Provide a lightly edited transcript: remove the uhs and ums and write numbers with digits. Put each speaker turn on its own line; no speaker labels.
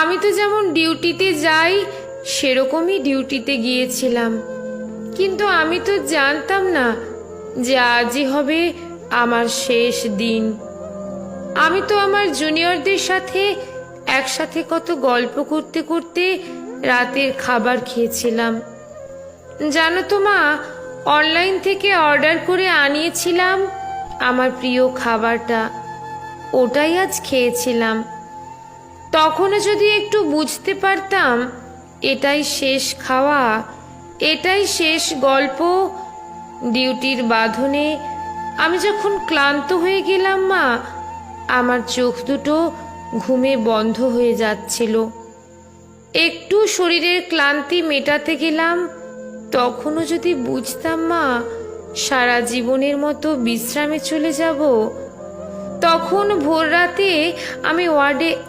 আমি তো যেমন ডিউটিতে যাই সেরকমই ডিউটিতে গিয়েছিলাম, কিন্তু আমি তো জানতাম না যে আজই হবে আমার শেষ দিন। আমি তো আমার জুনিয়রদের সাথে একসাথে কত গল্প করতে করতে রাতের খাবার খেয়েছিলাম। জানো তো মা, অনলাইন থেকে অর্ডার করে আনিয়েছিলাম আমার প্রিয় খাবারটা, ওটাই আজ খেয়েছিলাম। তখনও যদি একটু বুঝতে পারতাম এটাই শেষ খাওয়া, এটাই শেষ গল্প। ডিউটির বাঁধনে আমি যখন ক্লান্ত হয়ে গেলাম মা, আমার চোখ দুটো ঘুমে বন্ধ হয়ে যাচ্ছিল। একটু শরীরের ক্লান্তি মেটাতে গেলাম, তখনও যদি বুঝতাম মা সারা জীবনের মতো বিশ্রামে চলে যাব, তখন ভোর রাতে আমি ওয়ার্ডে